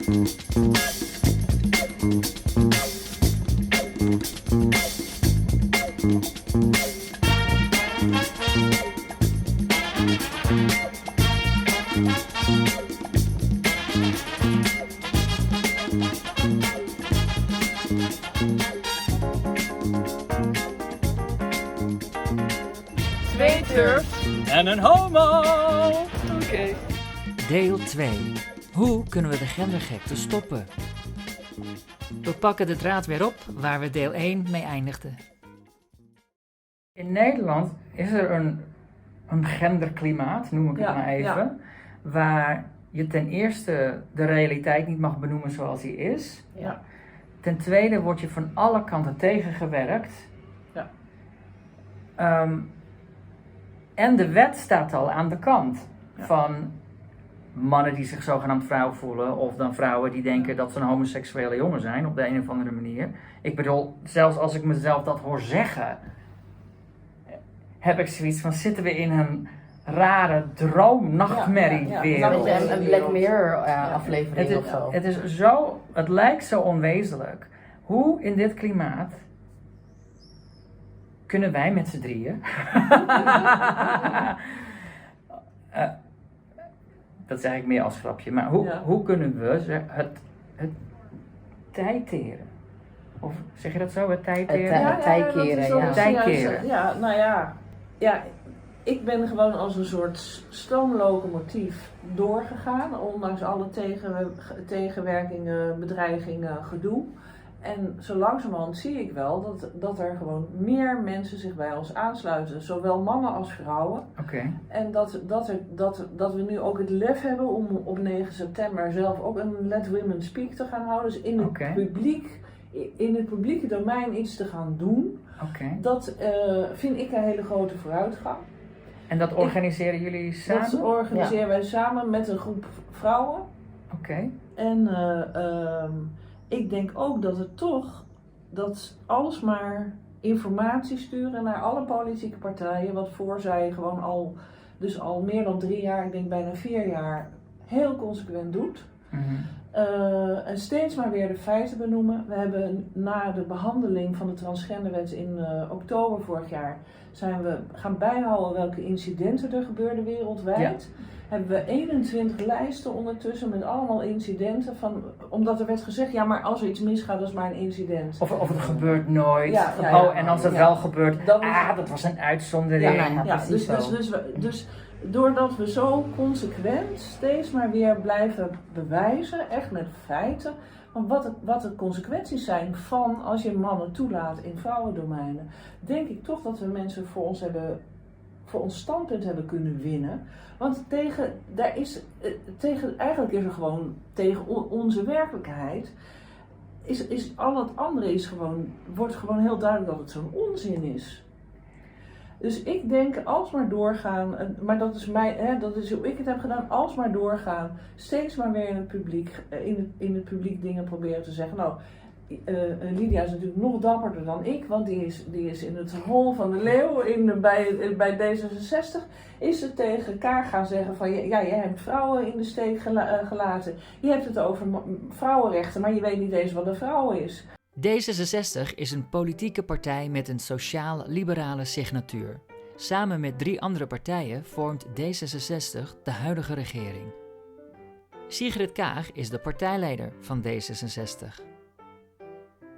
Twee turfs En een homo! Oké. Deel 2. Hoe kunnen we de gendergekte stoppen? We pakken de draad weer op waar we deel 1 mee eindigden. In Nederland is er een genderklimaat, noem ik het maar even, waar je ten eerste de realiteit niet mag benoemen zoals die is. Ja. Ten tweede word je van alle kanten tegengewerkt. Ja. En de wet staat al aan de kant Ja. van mannen die zich zogenaamd vrouw voelen, of dan vrouwen die denken dat ze een homoseksuele jongen zijn op de een of andere manier. Ik bedoel, zelfs als ik mezelf dat hoor zeggen, heb ik zoiets van, zitten we in een rare droom-nachtmerriewereld. Een Black Mirror aflevering of zo. Het lijkt zo onwezenlijk. Hoe in dit klimaat kunnen wij met z'n drieën dat zeg ik meer als grapje, maar hoe kunnen we het tijteren? Of zeg je dat zo, het tijteren? Het tijkeren, Tijkeren. Ja, nou ja. Ja, ik ben gewoon als een soort stoomlocomotief doorgegaan, ondanks alle tegenwerkingen, bedreigingen, gedoe. En zo langzamerhand zie ik wel dat er gewoon meer mensen zich bij ons aansluiten, zowel mannen als vrouwen. Oké. En dat we nu ook het lef hebben om op 9 september zelf ook een Let Women Speak te gaan houden. Dus in het publieke domein iets te gaan doen. Oké. Dat vind ik een hele grote vooruitgang. En dat organiseren jullie samen? Dat organiseren wij samen met een groep vrouwen. Oké. En ik denk ook dat alsmaar informatie sturen naar alle politieke partijen, wat voor zij gewoon al meer dan 3 jaar, ik denk bijna 4 jaar, heel consequent doet. Mm-hmm. En steeds maar weer de feiten benoemen. We hebben na de behandeling van de transgenderwet in oktober vorig jaar zijn we gaan bijhouden welke incidenten er gebeurden wereldwijd. Ja. Hebben we 21 lijsten ondertussen met allemaal incidenten omdat er werd gezegd, ja maar als er iets misgaat, dat is maar een incident. Of het gebeurt nooit. Ja, en als het wel gebeurt, dat was een uitzondering. Dus doordat we zo consequent steeds maar weer blijven bewijzen, echt met feiten, van wat de consequenties zijn van als je mannen toelaat in vrouwendomeinen, denk ik toch dat we mensen voor ons standpunt hebben kunnen winnen. Want eigenlijk is er gewoon tegen onze werkelijkheid, is al het andere wordt gewoon heel duidelijk dat het zo'n onzin is. Dus ik denk, alsmaar doorgaan, maar dat is hoe ik het heb gedaan, alsmaar doorgaan, steeds maar weer in het publiek dingen proberen te zeggen. Nou, Lydia is natuurlijk nog dapperder dan ik, want die is in het hol van de leeuw bij D66, is ze tegen elkaar gaan zeggen van, ja, jij hebt vrouwen in de steek gelaten, je hebt het over vrouwenrechten, maar je weet niet eens wat een vrouw is. D66 is een politieke partij met een sociaal-liberale signatuur. Samen met 3 andere partijen vormt D66 de huidige regering. Sigrid Kaag is de partijleider van D66.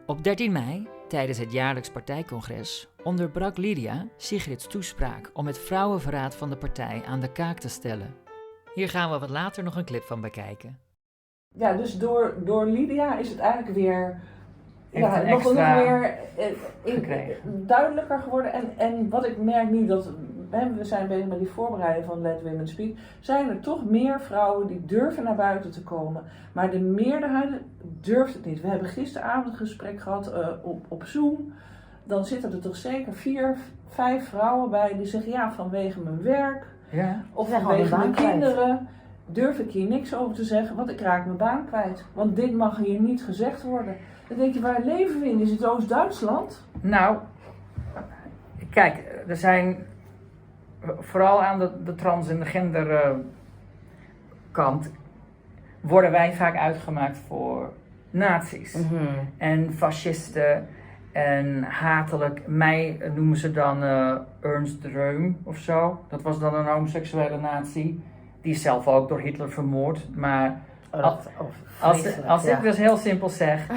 Op 13 mei, tijdens het jaarlijks partijcongres, onderbrak Lydia Sigrid's toespraak om het vrouwenverraad van de partij aan de kaak te stellen. Hier gaan we wat later nog een clip van bekijken. Ja, dus door Lydia is het eigenlijk weer nog weer duidelijker geworden. En wat ik merk nu, we zijn bezig met die voorbereiding van Let Women Speak, zijn er toch meer vrouwen die durven naar buiten te komen. Maar de meerderheid durft het niet. We hebben gisteravond een gesprek gehad op Zoom. Dan zitten er toch zeker 4, 5 vrouwen bij die zeggen, ja, vanwege mijn werk of vanwege mijn kinderen durf ik hier niks over te zeggen, want ik raak mijn baan kwijt. Want dit mag hier niet gezegd worden. Dan denk je, waar leven we in? Is het Oost-Duitsland? Nou, kijk, er zijn vooral aan de trans- en de gender kant worden wij vaak uitgemaakt voor nazi's. En fascisten en hatelijk. Mij noemen ze dan Ernst Röhm of zo. Dat was dan een homoseksuele nazi. Die is zelf ook door Hitler vermoord. Maar als ik dus heel simpel zeg,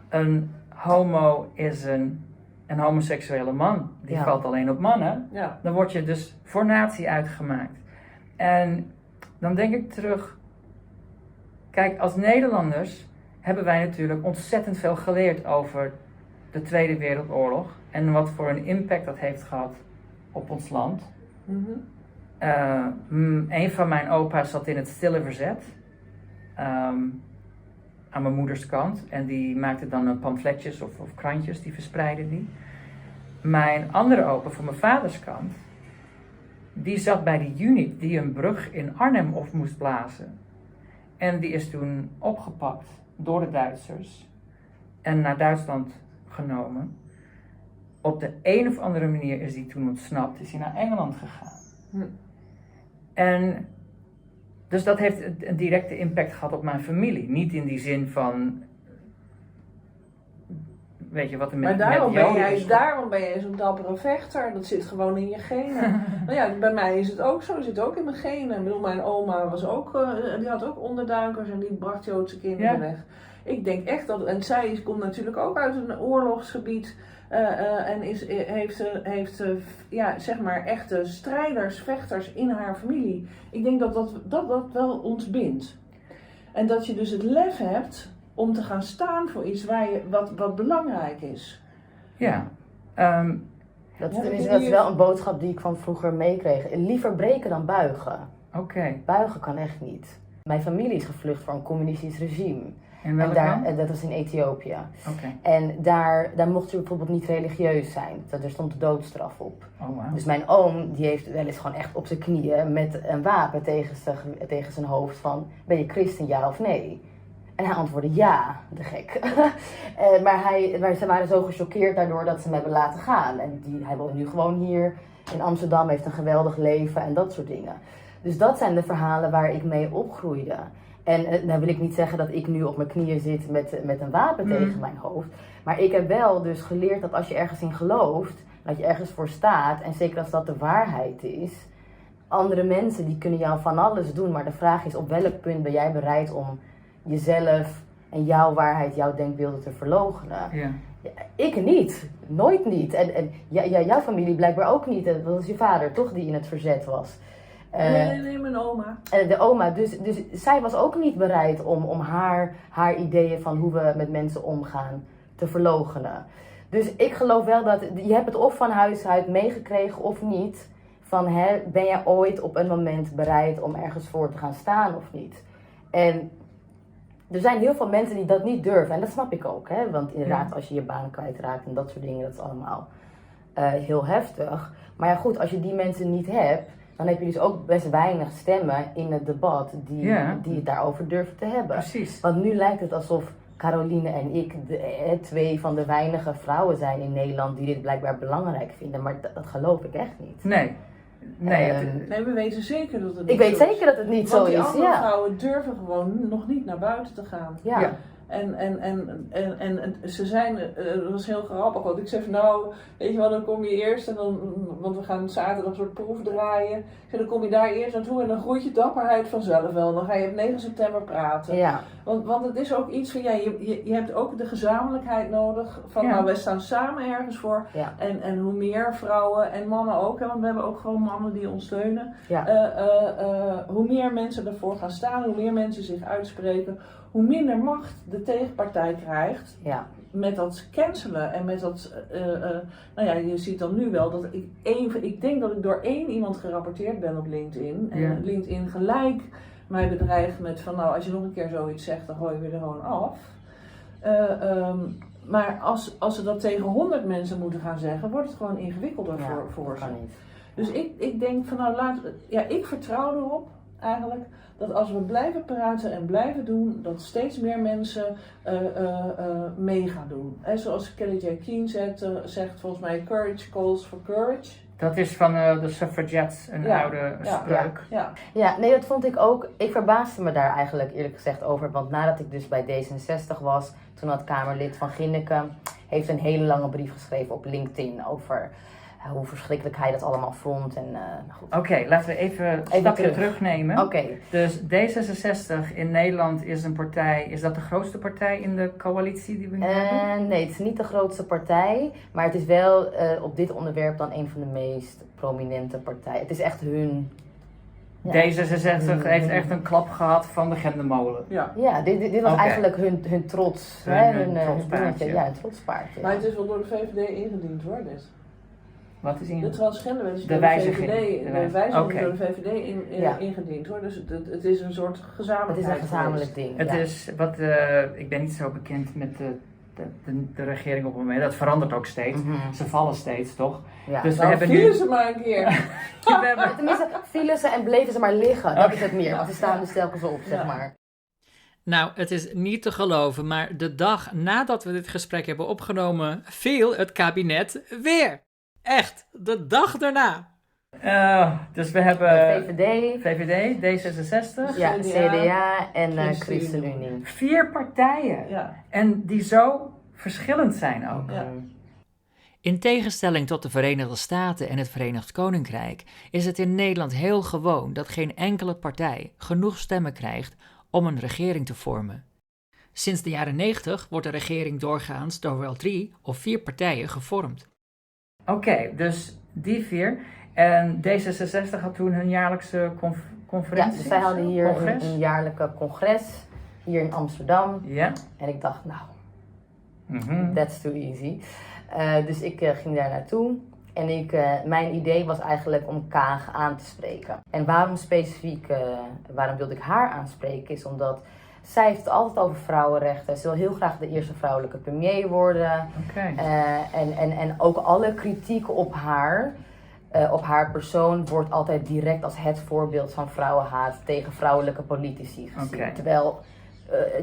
een homo is een homoseksuele man. Die valt alleen op mannen. Ja. Dan word je dus voor nazi uitgemaakt. En dan denk ik terug. Kijk, als Nederlanders hebben wij natuurlijk ontzettend veel geleerd over de Tweede Wereldoorlog. En wat voor een impact dat heeft gehad op ons land. Een van mijn opa's zat in het stille verzet. Aan mijn moeders kant. En die maakte dan pamfletjes of krantjes, die verspreidde die. Mijn andere opa van mijn vaders kant, die zat bij de unit die een brug in Arnhem op moest blazen. En die is toen opgepakt door de Duitsers en naar Duitsland genomen. Op de een of andere manier is hij toen ontsnapt, is hij naar Engeland gegaan. En dus dat heeft een directe impact gehad op mijn familie. Niet in die zin van, weet je wat er met daarom ben jij zo'n dappere vechter. Dat zit gewoon in je genen. Nou ja, bij mij is het ook zo. Dat zit ook in mijn genen. Ik bedoel, mijn oma was ook, die had ook onderduikers en die bracht Joodse kinderen weg. Ik denk echt dat, en zij komt natuurlijk ook uit een oorlogsgebied en heeft zeg maar echte strijders, vechters in haar familie. Ik denk dat wel ons bindt. En dat je dus het lef hebt om te gaan staan voor iets wat belangrijk is. Ja. Dat is wel een boodschap die ik van vroeger meekreeg. Liever breken dan buigen. Oké. Buigen kan echt niet. Mijn familie is gevlucht voor een communistisch regime. En dat was in Ethiopië. Okay. En daar mocht je bijvoorbeeld niet religieus zijn. Er stond de doodstraf op. Oh, wow. Dus mijn oom die heeft wel eens gewoon echt op zijn knieën met een wapen tegen zijn hoofd van, ben je christen, ja of nee? En hij antwoordde ja, de gek. Maar ze waren zo gechoqueerd daardoor dat ze hem hebben laten gaan. En hij woont nu gewoon hier in Amsterdam, heeft een geweldig leven en dat soort dingen. Dus dat zijn de verhalen waar ik mee opgroeide. En dan wil ik niet zeggen dat ik nu op mijn knieën zit met een wapen tegen mijn hoofd. Maar ik heb wel dus geleerd dat als je ergens in gelooft, dat je ergens voor staat. En zeker als dat de waarheid is. Andere mensen die kunnen jou van alles doen. Maar de vraag is, op welk punt ben jij bereid om jezelf en jouw waarheid, jouw denkbeelden te verloochenen? Ja. Ja, ik niet. Nooit niet. En jouw familie blijkbaar ook niet. Dat was je vader toch die in het verzet was. Nee, mijn oma. De oma. Dus zij was ook niet bereid om haar ideeën van hoe we met mensen omgaan te verloochenen. Dus ik geloof wel dat je hebt het of van huis uit meegekregen of niet. Van ben jij ooit op een moment bereid om ergens voor te gaan staan of niet? En er zijn heel veel mensen die dat niet durven. En dat snap ik ook. Want inderdaad, als je je baan kwijtraakt en dat soort dingen, dat is allemaal heel heftig. Maar ja goed, als je die mensen niet hebt, dan heb je dus ook best weinig stemmen in het debat die het daarover durven te hebben. Precies. Want nu lijkt het alsof Caroline en ik twee van de weinige vrouwen zijn in Nederland die dit blijkbaar belangrijk vinden. Maar dat geloof ik echt niet. Nee, we weten zeker dat het niet ik weet zeker dat het niet zo is. Want die andere vrouwen durven gewoon nog niet naar buiten te gaan. Ja. En ze zijn, dat was heel grappig, want ik zei van nou, weet je wel, dan kom je eerst en dan, want we gaan zaterdag een soort proef draaien. Ik zei, dan kom je daar eerst naartoe en dan groeit je dapperheid vanzelf wel. Dan ga je op 9 september praten. Ja. Want het is ook iets van, je hebt ook de gezamenlijkheid nodig. Van nou, wij staan samen ergens voor. Ja. En hoe meer vrouwen en mannen ook, want we hebben ook gewoon mannen die ons steunen. Ja. Hoe meer mensen ervoor gaan staan, hoe meer mensen zich uitspreken, hoe minder macht de tegenpartij krijgt met dat cancelen en met dat, je ziet dan nu wel dat ik denk dat ik door 1 iemand gerapporteerd ben op LinkedIn. En LinkedIn gelijk mij bedreigt met van nou, als je nog een keer zoiets zegt, dan gooi je er gewoon af. Maar als ze dat tegen 100 mensen moeten gaan zeggen, wordt het gewoon ingewikkelder voor ze. Niet. Dus ik denk van nou, ik vertrouw erop eigenlijk dat als we blijven praten en blijven doen, dat steeds meer mensen mee gaan doen. Zoals Kelly J. Keen zegt volgens mij, courage calls for courage. Dat is van de suffragettes, een oude spreuk. Ja. Ja, nee, dat vond ik ook. Ik verbaasde me daar eigenlijk eerlijk gezegd over. Want nadat ik dus bij D66 was, toen had Kamerlid van Ginneken heeft een hele lange brief geschreven op LinkedIn over hoe verschrikkelijk hij dat allemaal vond. Oké, laten we even een stapje terugnemen. Oké. Dus D66 in Nederland is een partij, is dat de grootste partij in de coalitie die we nu hebben? Nee, het is niet de grootste partij, maar het is wel op dit onderwerp dan een van de meest prominente partijen. Het is echt hun... Ja. D66 heeft echt een klap gehad van de Gendemolen. Ja, dit was eigenlijk hun trots. Hun trotspaardje. Ja, hun trotspaardje. Maar het is wel door de VVD ingediend hoor, dit. Wat is De transgenderwet is de wijziging door de VVD ingediend hoor. Dus het is een soort gezamenlijk. Het is een gezamenlijk ding. Het is wat, ik ben niet zo bekend met de regering op het moment. Dat verandert ook steeds. Ze vallen steeds, toch? Ja. Dus Nou, we hebben vielen nu... ze maar een keer. Tenminste, vielen ze en bleven ze maar liggen. Dat is het meer, want ze staan dus telkens op, zeg maar. Nou, het is niet te geloven, maar de dag nadat we dit gesprek hebben opgenomen, viel het kabinet weer. Echt, de dag daarna. Dus we hebben VVD, D66, ja, CDA en ChristenUnie. 4 partijen. Ja. En die zo verschillend zijn ook. Ja. In tegenstelling tot de Verenigde Staten en het Verenigd Koninkrijk is het in Nederland heel gewoon dat geen enkele partij genoeg stemmen krijgt om een regering te vormen. Sinds de jaren 90 wordt de regering doorgaans door wel 3 of 4 partijen gevormd. Oké, dus die 4. En D66 had toen hun jaarlijkse conferentie. Ja, dus zij hadden hier een jaarlijke congres, hier in Amsterdam. Ja. En ik dacht, nou, that's too easy. Dus ik ging daar naartoe. En mijn idee was eigenlijk om Kaag aan te spreken. En waarom specifiek, waarom wilde ik haar aanspreken, is omdat zij heeft het altijd over vrouwenrechten. Ze wil heel graag de eerste vrouwelijke premier worden. Okay. En ook alle kritiek op haar persoon wordt altijd direct als het voorbeeld van vrouwenhaat tegen vrouwelijke politici gezien. Okay. Terwijl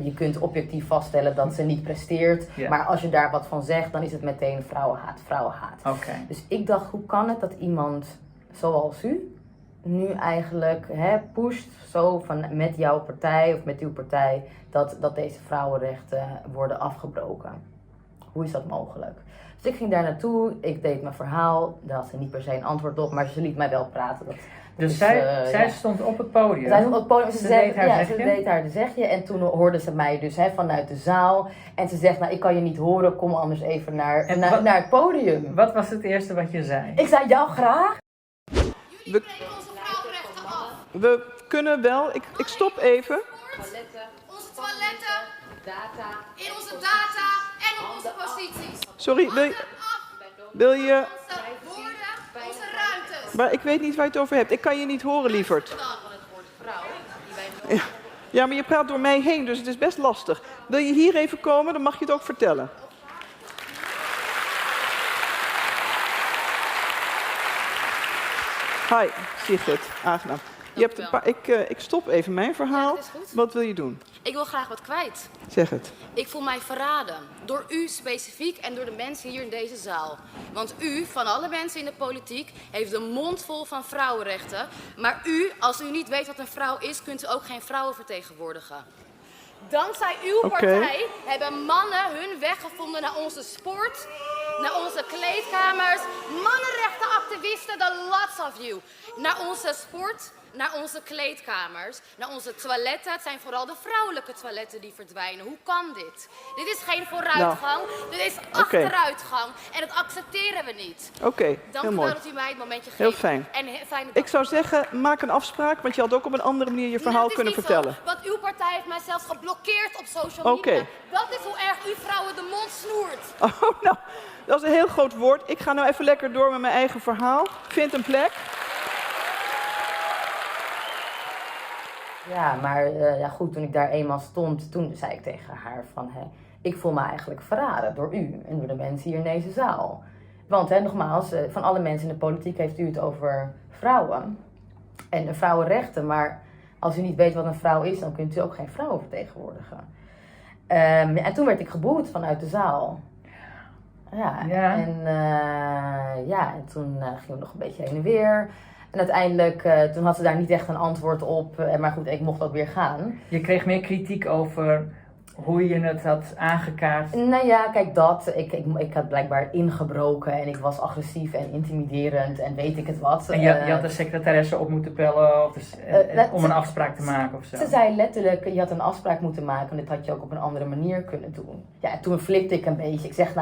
je kunt objectief vaststellen dat ze niet presteert. Yeah. Maar als je daar wat van zegt, dan is het meteen vrouwenhaat. Okay. Dus ik dacht, hoe kan het dat iemand zoals u nu eigenlijk pusht zo van met jouw partij of met uw partij dat deze vrouwenrechten worden afgebroken? Hoe is dat mogelijk? Dus ik ging daar naartoe, ik deed mijn verhaal, daar had ze niet per se een antwoord op, maar ze liet mij wel praten. Dus zij stond op het podium? Zij stond op het podium, ze deed haar zegje en toen hoorde ze mij dus vanuit de zaal. En ze zegt, nou ik kan je niet horen, kom anders even naar het podium. Wat was het eerste wat je zei? Ik zei, jou graag. We kunnen wel, ik stop even. Onze toiletten, in onze data en op onze posities. Sorry, wil je... Onze woorden, onze ruimtes. Maar ik weet niet waar je het over hebt. Ik kan je niet horen, lieverd. Ja, maar je praat door mij heen, dus het is best lastig. Wil je hier even komen, dan mag je het ook vertellen. Hi, Sigrid. Aangenaam. Je hebt ik stop even mijn verhaal. Ja, dat is goed. Wat wil je doen? Ik wil graag wat kwijt. Zeg het. Ik voel mij verraden. Door u specifiek en door de mensen hier in deze zaal. Want u, van alle mensen in de politiek, heeft de mond vol van vrouwenrechten. Maar u, als u niet weet wat een vrouw is, kunt u ook geen vrouwen vertegenwoordigen. Dankzij uw partij hebben mannen hun weg gevonden naar onze sport, naar onze kleedkamers. Mannenrechtenactivisten, the lots of you. Naar onze sport, naar onze kleedkamers, naar onze toiletten. Het zijn vooral de vrouwelijke toiletten die verdwijnen. Hoe kan dit? Dit is geen vooruitgang, dit is achteruitgang. En dat accepteren we niet. Dank u wel dat u mij het momentje geeft. Heel fijn. En fijne dag. Ik zou zeggen, maak een afspraak, want je had ook op een andere manier je verhaal kunnen vertellen. Zo, want uw partij heeft mij zelfs geblokkeerd op social media. Dat is hoe erg u vrouwen de mond snoert. Oh, nou, dat is een heel groot woord. Ik ga nou even lekker door met mijn eigen verhaal. Vind een plek. Ja, maar goed, toen ik daar eenmaal stond, toen zei ik tegen haar van, ik voel me eigenlijk verraden door u en door de mensen hier in deze zaal. Want nogmaals, van alle mensen in de politiek heeft u het over vrouwen en vrouwenrechten, maar als u niet weet wat een vrouw is, dan kunt u ook geen vrouwen vertegenwoordigen. En toen werd ik geboet vanuit de zaal. Ja, Ja. En toen gingen we nog een beetje heen en weer. En uiteindelijk, toen had ze daar niet echt een antwoord op. Maar goed, ik mocht ook weer gaan. Je kreeg meer kritiek over hoe je het had aangekaart. Nou ja, kijk dat. Ik had blijkbaar ingebroken en ik was agressief en intimiderend en weet ik het wat. En je had de secretaresse op moeten bellen of om een afspraak te maken of zo. Ze zei letterlijk, je had een afspraak moeten maken en dit had je ook op een andere manier kunnen doen. Ja, toen flipte ik een beetje. Ik zeg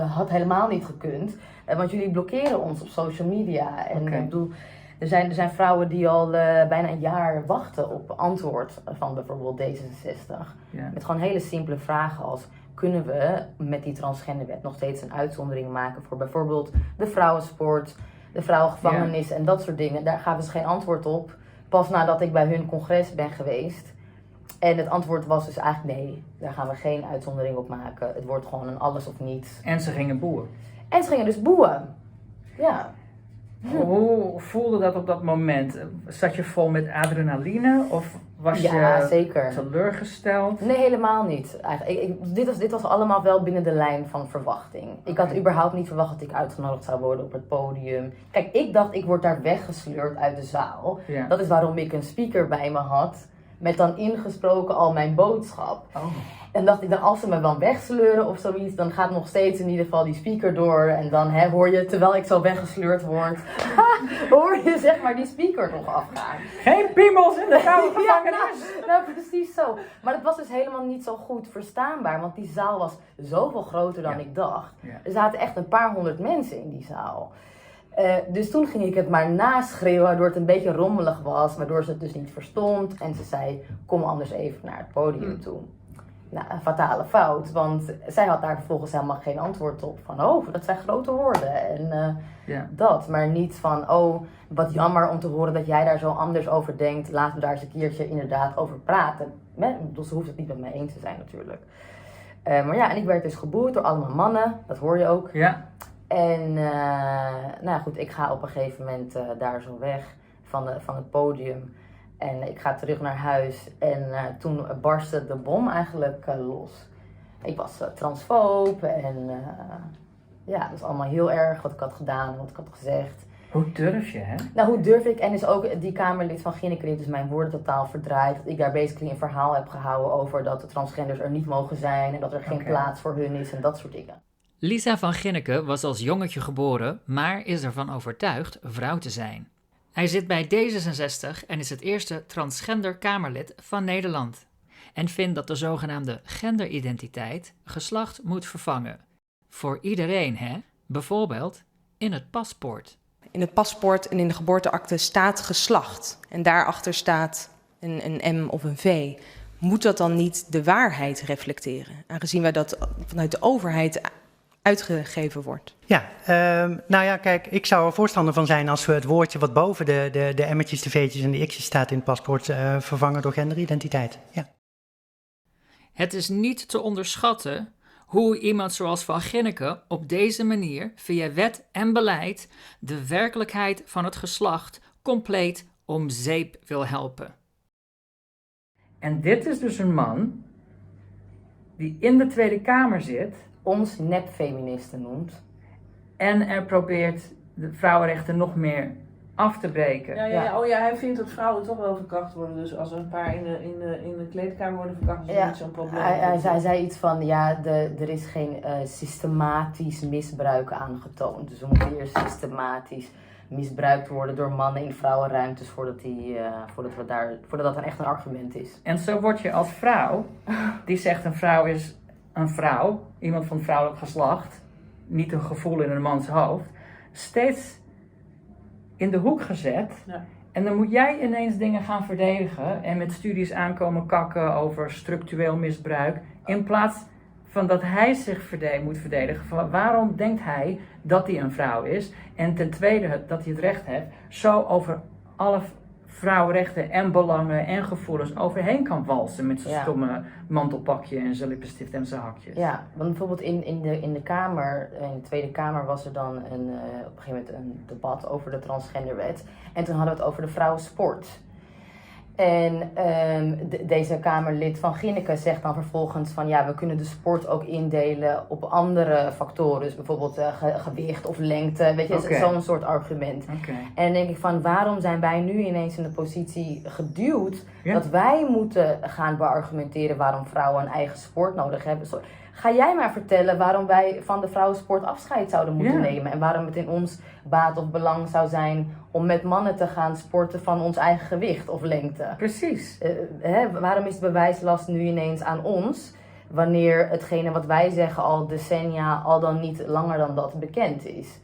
had helemaal niet gekund. Want jullie blokkeren ons op social media. En Oké. ik bedoel, er zijn vrouwen die al bijna een jaar wachten op antwoord van bijvoorbeeld D66. Ja. Met gewoon hele simpele vragen als: kunnen we met die transgenderwet nog steeds een uitzondering maken voor bijvoorbeeld de vrouwensport, de vrouwengevangenis en dat soort dingen. Daar gaven ze geen antwoord op. Pas nadat ik bij hun congres ben geweest. En het antwoord was dus eigenlijk nee, daar gaan we geen uitzondering op maken. Het wordt gewoon een alles of niets. En ze gingen boeren. En ze gingen dus boeien. Ja. Hoe voelde dat op dat moment? Zat je vol met adrenaline of was Ja, je zeker. teleurgesteld? Nee, helemaal niet. Eigenlijk, dit was allemaal wel binnen de lijn van verwachting. Ik had überhaupt niet verwacht dat ik uitgenodigd zou worden op het podium. Kijk, ik dacht ik word daar weggesleurd uit de zaal. Ja. Dat is waarom ik een speaker bij me had. Met dan ingesproken al mijn boodschap. Oh. En dacht ik dan, als ze me dan wegsleuren of zoiets, dan gaat nog steeds in ieder geval die speaker door. En dan hoor je, terwijl ik zo weggesleurd word, hoor je zeg maar die speaker nog afgaan. Geen piemels in de vrouwengevangenis! Nou, precies zo. Maar het was dus helemaal niet zo goed verstaanbaar, want die zaal was zoveel groter dan ik dacht. Ja. Er zaten echt een paar honderd mensen in die zaal. Dus toen ging ik het maar naschreeuwen, waardoor het een beetje rommelig was, waardoor ze het dus niet verstond. En ze zei, kom anders even naar het podium toe. Nou, een fatale fout, want zij had daar vervolgens helemaal geen antwoord op. Van, oh, dat zijn grote woorden en dat. Maar niet van, oh, wat jammer om te horen dat jij daar zo anders over denkt. Laten we daar eens een keertje inderdaad over praten. Dus ze hoeft het niet met mij eens te zijn natuurlijk. Maar ja, en ik werd dus geboeid door allemaal mannen, dat hoor je ook. Ja. En nou goed, ik ga op een gegeven moment daar zo weg van het podium. En ik ga terug naar huis en toen barstte de bom eigenlijk los. Ik was transfoob en ja, dat was allemaal heel erg wat ik had gedaan, wat ik had gezegd. Hoe durf je, hè? Nou, hoe durf ik? En dus ook die Kamerlid van Ginneke heeft dus mijn woorden totaal verdraaid. Dat ik daar basically een verhaal heb gehouden over dat de transgenders er niet mogen zijn en dat er geen plaats voor hun is en dat soort dingen. Lisa van Ginneke was als jongetje geboren, maar is ervan overtuigd vrouw te zijn. Hij zit bij D66 en is het eerste transgender Kamerlid van Nederland. En vindt dat de zogenaamde genderidentiteit geslacht moet vervangen. Voor iedereen, hè? Bijvoorbeeld in het paspoort. In het paspoort en in de geboorteakte staat geslacht. En daarachter staat een M of een V. Moet dat dan niet de waarheid reflecteren? Aangezien wij dat vanuit de overheid uitgegeven wordt. Ja, nou ja, kijk, ik zou er voorstander van zijn als we het woordje wat boven de M'tjes, de V'tjes en de X'jes staat in het paspoort vervangen door genderidentiteit. Ja. Het is niet te onderschatten hoe iemand zoals Van Ginneke op deze manier via wet en beleid de werkelijkheid van het geslacht compleet om zeep wil helpen. En dit is dus een man die in de Tweede Kamer zit Ons nepfeministen noemt. en er probeert de vrouwenrechten nog meer af te breken. Ja. Oh ja, hij vindt dat vrouwen toch wel verkracht worden. Dus als er een paar in de kleedkamer worden verkracht, is dat niet zo'n probleem. Hij zei iets van, ja, er is geen systematisch misbruik aangetoond. Dus we moeten eerst systematisch misbruikt worden door mannen in vrouwenruimtes voordat dat dan echt een argument is. En zo word je als vrouw, die zegt een vrouw is een vrouw, iemand van vrouwelijk geslacht, niet een gevoel in een mans hoofd, steeds in de hoek gezet. Ja. En dan moet jij ineens dingen gaan verdedigen en met studies aankomen kakken over structureel misbruik, in plaats van dat hij zich moet verdedigen. Van waarom denkt hij dat hij een vrouw is? En ten tweede dat hij het recht heeft zo over alle vrouwenrechten en belangen en gevoelens overheen kan walsen met zijn stomme mantelpakje en zijn lippenstift en zijn hakjes. Ja, want bijvoorbeeld in de Kamer, in de Tweede Kamer was er dan op een gegeven moment een debat over de transgenderwet. En toen hadden we het over de vrouwensport. En deze Kamerlid van Ginneke zegt dan vervolgens van ja, we kunnen de sport ook indelen op andere factoren. Dus bijvoorbeeld gewicht of lengte, weet je, Oké. zo'n soort argument. Oké. En dan denk ik van waarom zijn wij nu ineens in de positie geduwd Ja. dat wij moeten gaan beargumenteren waarom vrouwen een eigen sport nodig hebben. Ga jij maar vertellen waarom wij van de vrouwensport afscheid zouden moeten Ja. nemen. En waarom het in ons baat of belang zou zijn om met mannen te gaan sporten van ons eigen gewicht of lengte. Precies. Waarom is de bewijslast nu ineens aan ons, wanneer hetgene wat wij zeggen al decennia, al dan niet langer dan dat bekend is.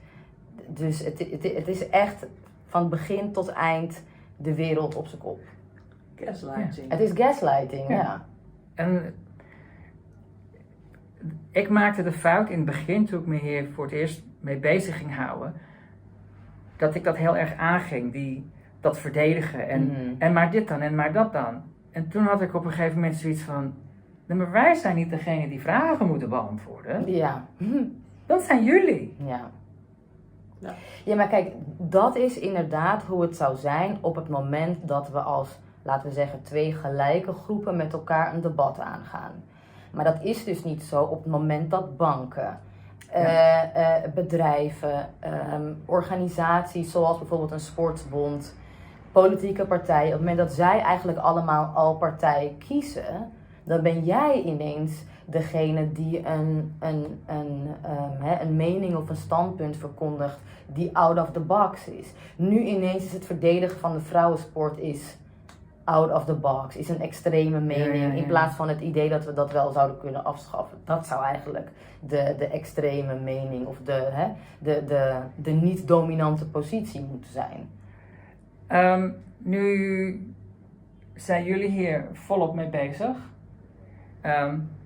Dus het is echt van begin tot eind de wereld op zijn kop. Gaslighting. Het is gaslighting, Ja. ja. En ik maakte de fout in het begin, toen ik me hier voor het eerst mee bezig ging houden, dat ik dat heel erg aanging, dat verdedigen. En maar dit dan, en maar dat dan. En toen had ik op een gegeven moment zoiets van, nee, maar wij zijn niet degene die vragen moeten beantwoorden. Ja. Dat zijn jullie. Ja. Ja. Ja, maar kijk, dat is inderdaad hoe het zou zijn op het moment dat we als, laten we zeggen, 2 gelijke groepen met elkaar een debat aangaan. Maar dat is dus niet zo op het moment dat banken, bedrijven, organisaties zoals bijvoorbeeld een sportsbond, politieke partijen, op het moment dat zij eigenlijk allemaal al partij kiezen, dan ben jij ineens degene die een mening of een standpunt verkondigt die out of the box is. Nu ineens is het verdedigen van de vrouwensport is out of the box, is een extreme mening, in plaats van het idee dat we dat wel zouden kunnen afschaffen. Dat zou eigenlijk de extreme mening of de niet-dominante positie moeten zijn. Nu zijn jullie hier volop mee bezig.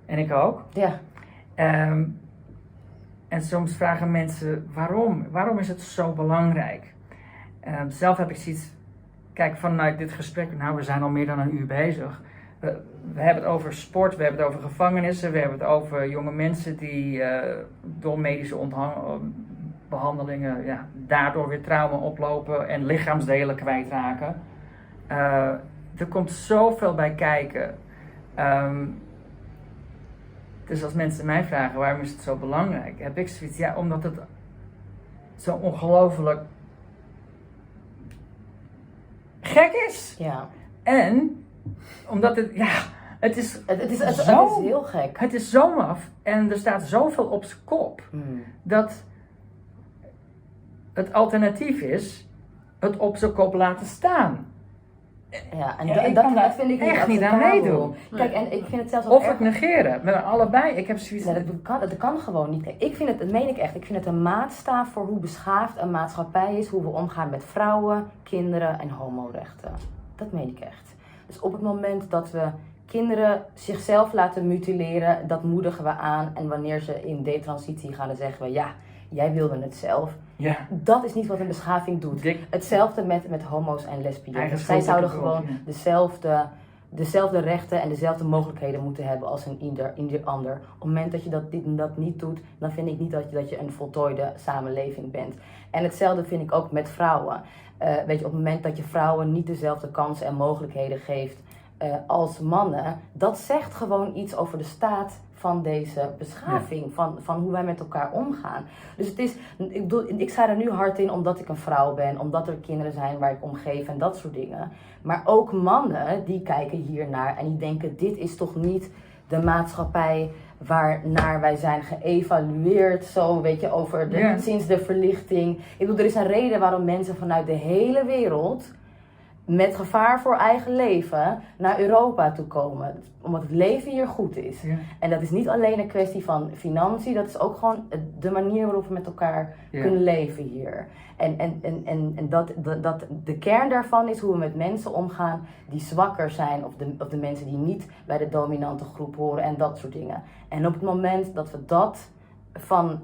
En ik ook. Ja. En soms vragen mensen waarom? Waarom is het zo belangrijk? Zelf heb ik zoiets, kijk, vanuit dit gesprek, nou, we zijn al meer dan een uur bezig. We hebben het over sport, we hebben het over gevangenissen, we hebben het over jonge mensen die door medische behandelingen daardoor weer trauma oplopen en lichaamsdelen kwijtraken. Er komt zoveel bij kijken. Dus als mensen mij vragen waarom is het zo belangrijk, heb ik zoiets, ja, omdat het zo ongelooflijk gek is. Ja. En omdat het is Het is heel gek. Het is zo maf en er staat zoveel op zijn kop dat het alternatief is het op zijn kop laten staan. Ja, en ik dat kan daar vind ik echt niet aan acceptabel. meedoen. Kijk, en ik vind het zelfs ook Of erg. het negeren, met allebei. Ik heb zoiets. Nee, dat kan gewoon niet. Kijk, ik vind het, dat meen ik echt, ik vind het een maatstaf voor hoe beschaafd een maatschappij is, hoe we omgaan met vrouwen, kinderen en homorechten. Dat meen ik echt. Dus op het moment dat we kinderen zichzelf laten mutileren, dat moedigen we aan. En wanneer ze in detransitie gaan, dan zeggen we, ja, jij wilde het zelf. Ja. Dat is niet wat een beschaving doet. Hetzelfde met homo's en lesbiennes. Zij zouden gewoon dezelfde rechten en dezelfde mogelijkheden moeten hebben als een ieder ander. Op het moment dat je dat niet doet, dan vind ik niet dat je een voltooide samenleving bent. En hetzelfde vind ik ook met vrouwen. Weet je, op het moment dat je vrouwen niet dezelfde kansen en mogelijkheden geeft als mannen, dat zegt gewoon iets over de staat van deze beschaving, van hoe wij met elkaar omgaan. Dus het is, ik sta er nu hard in omdat ik een vrouw ben, omdat er kinderen zijn waar ik om geef en dat soort dingen. Maar ook mannen die kijken hiernaar en die denken, dit is toch niet de maatschappij waarnaar wij zijn geëvalueerd, zo weet je, sinds de verlichting. Ik bedoel, er is een reden waarom mensen vanuit de hele wereld met gevaar voor eigen leven naar Europa toe komen. Omdat het leven hier goed is. Ja. En dat is niet alleen een kwestie van financiën, dat is ook gewoon de manier waarop we met elkaar kunnen leven hier. En dat de kern daarvan is hoe we met mensen omgaan die zwakker zijn, of de mensen die niet bij de dominante groep horen en dat soort dingen. En op het moment dat we dat van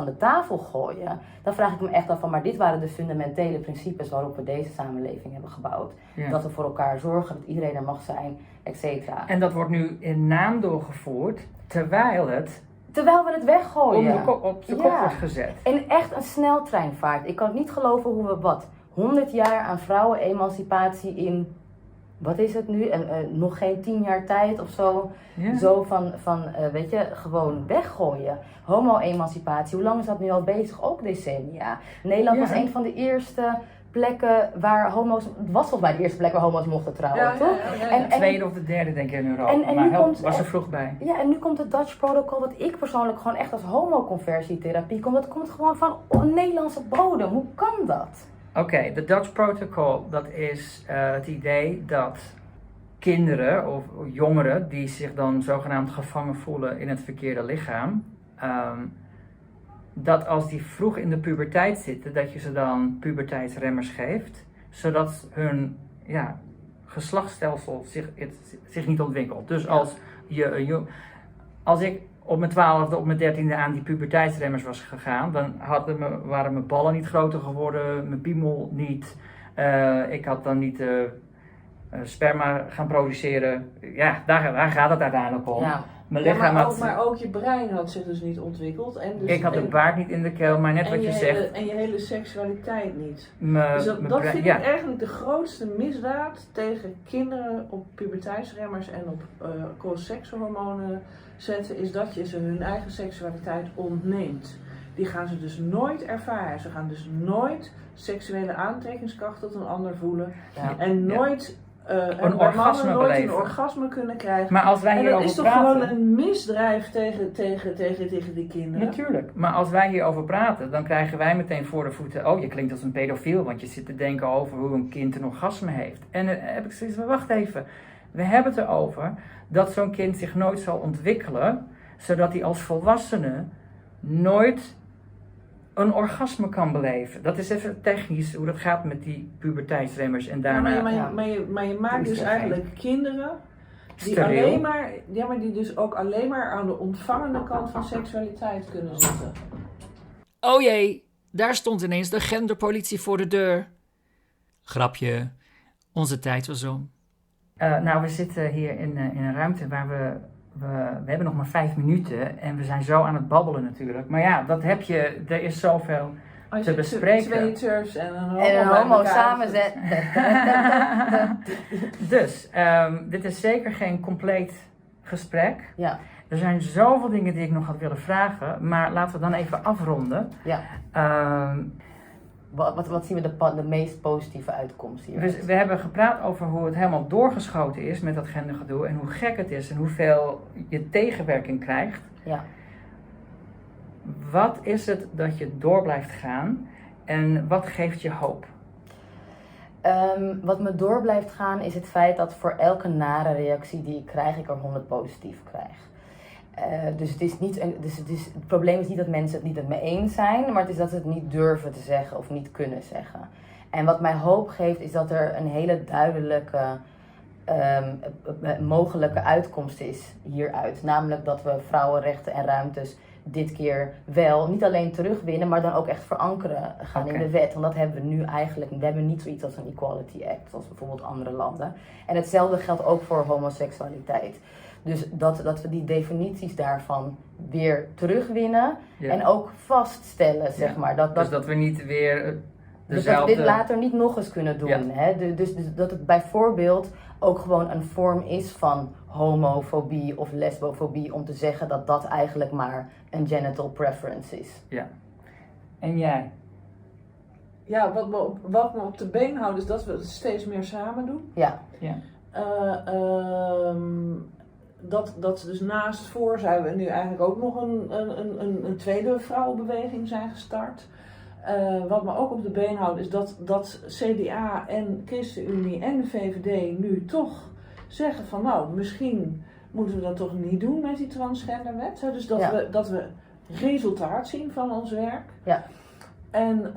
de tafel gooien, dan vraag ik me echt af van, maar dit waren de fundamentele principes waarop we deze samenleving hebben gebouwd. Ja. Dat we voor elkaar zorgen, dat iedereen er mag zijn, et cetera. En dat wordt nu in naam doorgevoerd, terwijl we het weggooien. Op de kop wordt gezet. En echt een sneltreinvaart. Ik kan niet geloven 100 jaar aan vrouwenemancipatie in, wat is het nu? Nog geen 10 jaar tijd of zo. Ja. Zo van weet je, gewoon weggooien. Homo-emancipatie, hoe lang is dat nu al bezig? Ook decennia. Nederland Ja. was een van de eerste plekken waar homo's, het was volgens mij de eerste plek waar homo's mochten trouwen, toch? De tweede of de derde denk ik in Europa, en maar nu komt- was er vroeg bij. Ja, en nu komt het Dutch Protocol, wat ik persoonlijk gewoon echt als homoconversietherapie komt. Dat komt gewoon van Nederlandse bodem. Hoe kan dat? Oké, de Dutch Protocol, dat is het idee dat kinderen of jongeren die zich dan zogenaamd gevangen voelen in het verkeerde lichaam, dat als die vroeg in de puberteit zitten, dat je ze dan puberteitsremmers geeft, zodat hun geslachtsstelsel zich niet ontwikkelt. Dus als ik op mijn 12e, op mijn 13e aan die puberteitsremmers was gegaan, dan waren mijn ballen niet groter geworden, mijn piemel niet. Ik had dan niet sperma gaan produceren. Ja, daar gaat het uiteindelijk om. Ja. Mijn Ja, lichaam maar ook je brein had zich dus niet ontwikkeld. En dus, ik had de baard niet in de keel, maar net wat je zegt. En je hele seksualiteit niet. mijn Dus dat brein- vind ja. ik eigenlijk de grootste misdaad tegen kinderen op puberteitsremmers en op cross-sekshormonen zetten, is dat je ze hun eigen seksualiteit ontneemt. Die gaan ze dus nooit ervaren. Ze gaan dus nooit seksuele aantrekkingskracht tot een ander voelen. Ja. En nooit Een bij orgasme mannen nooit beleven. een orgasme kunnen krijgen. Maar als wij En dat hierover is toch praten... gewoon een misdrijf tegen die kinderen? Natuurlijk, maar als wij hierover praten, dan krijgen wij meteen voor de voeten, oh, je klinkt als een pedofiel, want je zit te denken over hoe een kind een orgasme heeft. En dan heb ik zoiets van, wacht even, we hebben het erover dat zo'n kind zich nooit zal ontwikkelen, zodat hij als volwassene nooit een orgasme kan beleven. Dat is even technisch hoe dat gaat met die puberteitsremmers en daarna... Maar je maakt dus eigenlijk kinderen die Steriel. alleen maar, maar die dus ook alleen maar aan de ontvangende kant van seksualiteit kunnen zitten. Oh jee, daar stond ineens de genderpolitie voor de deur. Grapje, onze tijd was om. Nou, we zitten hier in een ruimte waar we hebben nog maar 5 minuten en we zijn zo aan het babbelen natuurlijk. Maar ja, dat heb je, er is zoveel Als te je bespreken. twee turfs en een homo, En een bij homo elkaar samenzet. Dus, dit is zeker geen compleet gesprek. Ja, Er zijn zoveel dingen die ik nog had willen vragen, maar laten we dan even afronden. ja. Ehm, Wat zien we de meest positieve uitkomst hier? we hebben gepraat over hoe het helemaal doorgeschoten is met dat gendergedoe en hoe gek het is en hoeveel je tegenwerking krijgt. Ja. Wat is het dat je door blijft gaan en wat geeft je hoop? Wat me door blijft gaan is het feit dat voor elke nare reactie die ik krijg, ik er 100 positief krijg. Dus het probleem is niet dat mensen het niet met me eens zijn, maar het is dat ze het niet durven te zeggen of niet kunnen zeggen. En wat mij hoop geeft is dat er een hele duidelijke mogelijke uitkomst is hieruit. Namelijk dat we vrouwenrechten en ruimtes dit keer wel niet alleen terugwinnen, maar dan ook echt verankeren gaan in de wet. Want dat hebben we nu eigenlijk, we hebben niet zoiets als een Equality Act, zoals bijvoorbeeld andere landen. En hetzelfde geldt ook voor homoseksualiteit. Dus dat we die definities daarvan weer terugwinnen en ook vaststellen, zeg maar. Dus dat we niet weer Dus dezelfde... dat we dit later niet nog eens kunnen doen. Ja. Hè? Dus dat het bijvoorbeeld ook gewoon een vorm is van homofobie of lesbofobie, om te zeggen dat dat eigenlijk maar een genital preference is. Ja. En jij? Ja, wat me op de been houdt is dat we het steeds meer samen doen. Ja. Ja. Dat dus naast voor zijn we nu eigenlijk ook nog een tweede vrouwenbeweging zijn gestart. Wat me ook op de been houdt is dat CDA en ChristenUnie en de VVD nu toch zeggen van nou, misschien moeten we dat toch niet doen met die transgenderwet. Hè? Dus dat we resultaat zien van ons werk. Ja. En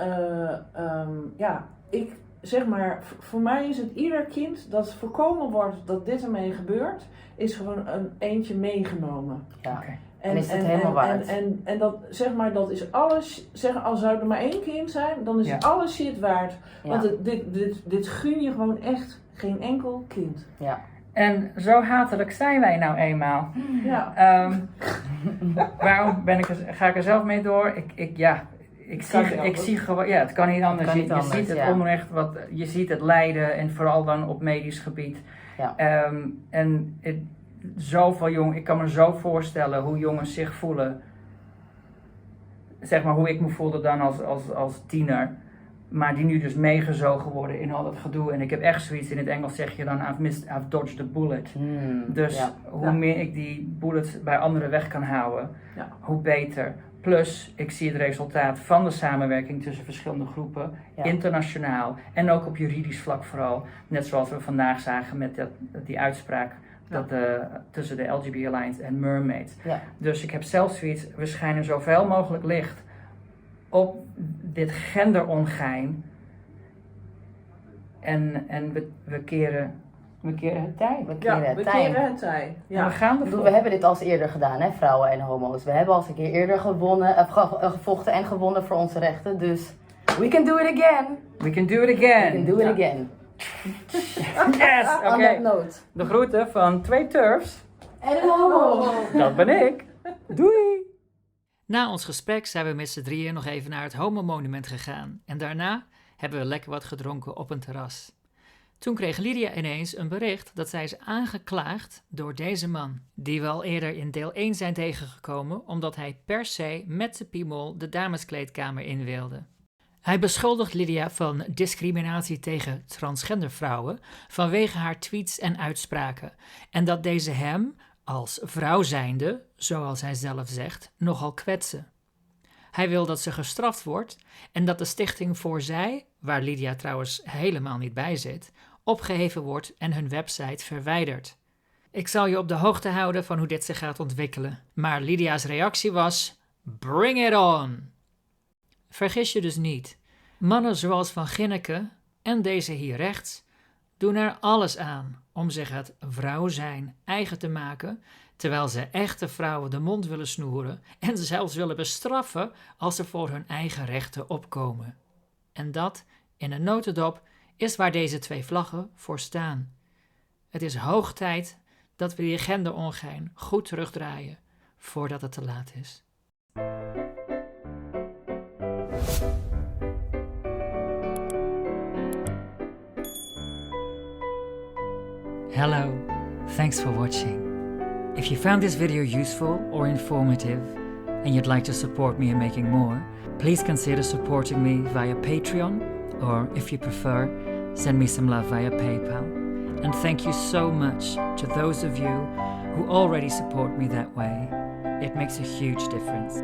ik zeg maar, voor mij is het ieder kind dat voorkomen wordt dat dit ermee gebeurt, is gewoon een eentje meegenomen. Ja. Okay. En is het helemaal waard. En dat, zeg maar, dat is alles, als zou er maar 1 kind zijn, dan is alle shit waard. Ja. Want dit gun je gewoon echt geen enkel kind. Ja. En zo hatelijk zijn wij nou eenmaal. Ja. Waarom ga ik er zelf mee door? niet zie gewoon, ja, het kan niet anders. kan niet je anders, ziet het ja. onrecht, je ziet het lijden en vooral dan op medisch gebied. Ja. Ik kan me zo voorstellen hoe jongens zich voelen. Zeg maar hoe ik me voelde dan als tiener. Maar die nu dus meegezogen worden in al dat gedoe. En ik heb echt zoiets, in het Engels zeg je dan, I've dodged the bullet. Dus ja. hoe meer ik die bullets bij anderen weg kan houden, Ja. hoe beter. Plus, ik zie het resultaat van de samenwerking tussen verschillende groepen, Ja. internationaal en ook op juridisch vlak vooral. Net zoals we vandaag zagen met die uitspraak tussen de LGB Alliance en Mermaid. Ja. Dus ik heb zelf zoiets, we schijnen zoveel mogelijk licht op dit genderongein en we keren het tij. We Ja, keren het we tij. keren het tij. Ja. We gaan Ik bedoel, ervoor. we hebben dit al eerder gedaan, hè, vrouwen en homo's. We hebben al een keer eerder gevochten en gewonnen voor onze rechten. Dus we can do it again. We can do it again. We can do it again. Yes, On oké. that note. De groeten van 2 turfs. En een homo. Dat ben ik. Doei. Na ons gesprek zijn we met z'n drieën nog even naar het Homo-monument gegaan en daarna hebben we lekker wat gedronken op een terras. Toen kreeg Lydia ineens een bericht dat zij is aangeklaagd door deze man, die we al eerder in deel 1 zijn tegengekomen omdat hij per se met de piemel de dameskleedkamer in wilde. Hij beschuldigt Lydia van discriminatie tegen transgender vrouwen vanwege haar tweets en uitspraken en dat deze hem, als vrouw zijnde, zoals hij zelf zegt, nogal kwetsen. Hij wil dat ze gestraft wordt en dat de stichting Voor Zij, waar Lydia trouwens helemaal niet bij zit, opgeheven wordt en hun website verwijderd. Ik zal je op de hoogte houden van hoe dit zich gaat ontwikkelen, maar Lydia's reactie was: bring it on! Vergis je dus niet, mannen zoals Van Ginneken en deze hier rechts doen er alles aan om zich het vrouw zijn eigen te maken, terwijl ze echte vrouwen de mond willen snoeren en ze zelfs willen bestraffen als ze voor hun eigen rechten opkomen. En dat, in een notendop, is waar deze 2 vlaggen voor staan. Het is hoog tijd dat we die genderongein goed terugdraaien, voordat het te laat is. Hello, thanks for watching. If you found this video useful or informative and you'd like to support me in making more, please consider supporting me via Patreon, or if you prefer, send me some love via PayPal. And thank you so much to those of you who already support me that way. It makes a huge difference.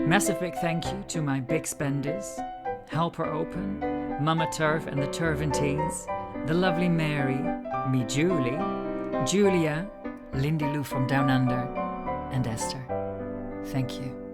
Massive big thank you to my big spenders, Helper Open, Mama Turf and the Turventines, the lovely Mary, me Julie, Julia, Lindy Lou from Down Under, and Esther. Thank you.